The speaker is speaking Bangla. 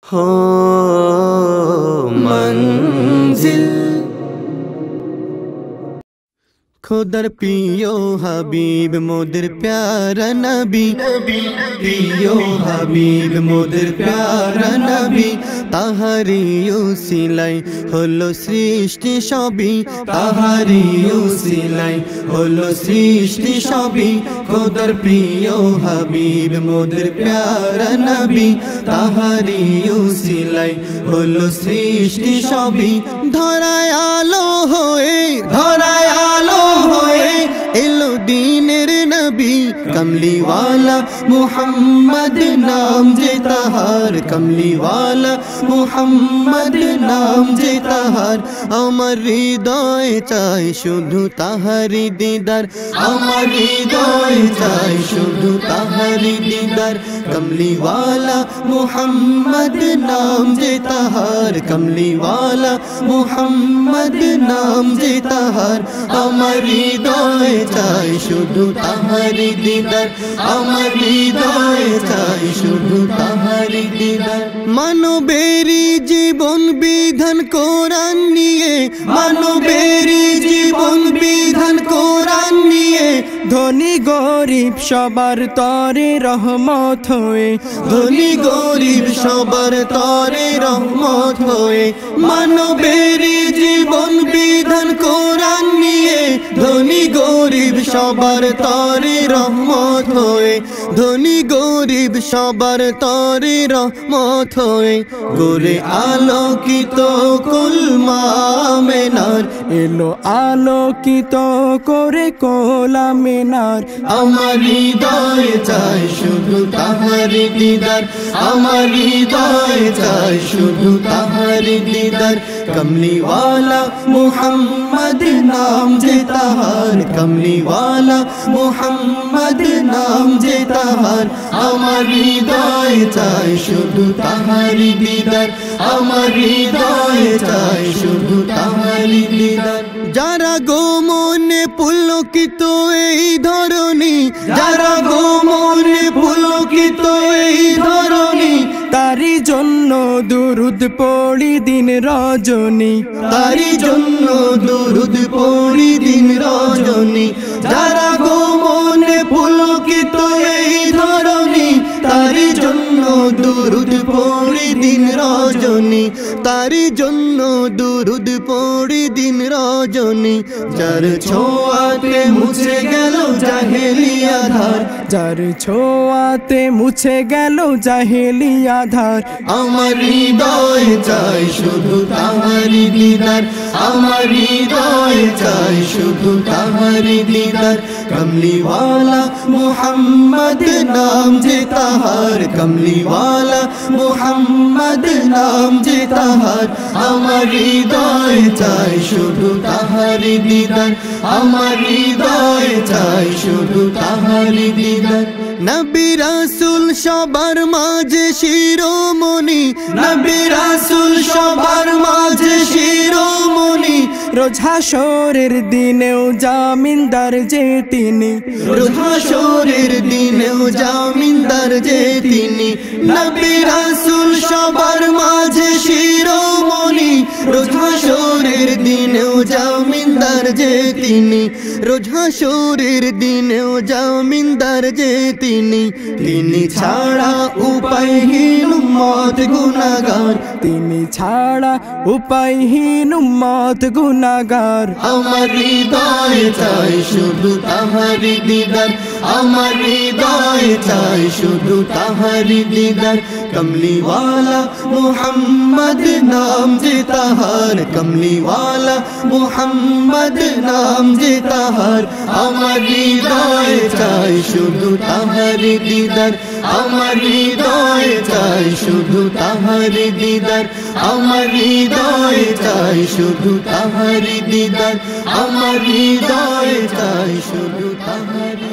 हो मंजिल खुदर पियो हबीब मोदर प्यारा नबी पियो हबीब मोदर प्यारा नबी ताहारी उसिलाई हलो सृष्टि सबी ताहारी उसिलाई हलो सृष्टि सबी खुदर प्रियो हबीब मोदर प्यारा नबी ताहारी उसिलाई हलो सृष्टि सबी धराय आलो होए धराय आलो एलो दीनेर नबी कमली वाला मुहम्मद नाम जे ताहार कमली वाला मुहम्मद नाम जे ताहार আমার হৃদয় চাই শুধু তাহারি দিদার আমার হৃদয় চাই শুধু তাহারি দিদার কমলি वाला মুহাম্মদ নাম যে তাহার কমলি वाला মুহাম্মদ নাম যে তাহার আমার হৃদয় চাই শুধু তাহারি দিদার আমার হৃদয় চাই শুধু তাহারি দিদার মানবেরই জীবন বিধান কোরআন নিয়ে মানবেরই জীবন বিধান কোরআন নিয়ে ধনী গরিব সবার তরে রহমত হয়ে ধনী গরিব সবার তরে রহমত হয়ে মানবেরই জীবন বিধান কোরআন নিয়ে ধনী গরিব সবার তরে রহমত হয়ে ধনী গরিব সবার তরে রহমত হয়ে গোরে আলোকিত কুল মামেনার এলো আলোকিত করে কোলা মিনার আমার হৃদয় চাই শুধু তাহারি দিদার আমার হৃদয় চাই শুধু তাহারি দিদার কমলি वाला মুহাম্মদ নাম যে তাহার কমলি वाला মুহাম্মদ নাম যে তাহার আমার হৃদয় চাই শুধু তাহারি দিদার আমার হৃদয় চাই শুধু তাহারি দিদার যারা গো মনে পুলকিত এই ধরনী যারা গো মনে পুলকিত এই ধরনী তারি জন্য দুরুদ পড়ি দিন রজনী তারি জন্য দুরুদ পড়ি দিন রজনী যারা গো মনে পুলকিত এই ধরনী তারি জন্য দুরুদ পড়ি দিন রজনী তারি জন্য দুরুদ পড়ি দিন রজনী যার ছোঁয়াতে মুছে গেল জাহেলিয়া ধার যার ছোঁয়াতে মুছে গেল জাহেলিয়া ধার আমার হৃদয় চাই শুধু তাহারি দিদার আমার হৃদয় চাই শুধু তাহারি দিদার কমলি वाला মুহাম্মদ নাম যে তাহার কমলি वाला মুহাম্মদ নাম যে তাহার আমার হৃদয় চাই শুধু তাহারি দিদার আমার হৃদয় চাই শুধু তাহারি দিদার নবী রাসূল সবার মাঝে শিরোমণি নবী রাসূল সবার মাঝে শিরোমণি রোজ হাশরের দিনেও জামিনদার যে তিনি রোজ হাশরের দিনেও জামিনদার যে তিনি নবী রাসূল সবার মাঝে শিরোমণি রোজ হাশরের দিনেও জামিনদার যে তিনি রোজ হাশরের দিনেও জামিনদার যে তিনি তিনি ছাড়া উপায়হীন উম্মত গুনাহগার তিনি ছাড়া উপায়হীন উম্মত গুনাহগার আমার হৃদয় চাই শুধু তাহারি দিদার আমার হৃদয় চাই শুধু তাহারি দিদার কমলি वाला মুহাম্মদ নাম যে তাহার কমলি वाला মুহাম্মদ নাম যে তাহার আমার হৃদয় চাই শুধু তাহারি দিদার আমার হৃদয় চাই শুধু তাহারি দিদার আমার হৃদয় চাই শুধু তাহারি দিদার আমার হৃদয় চাই শুধু তাহারি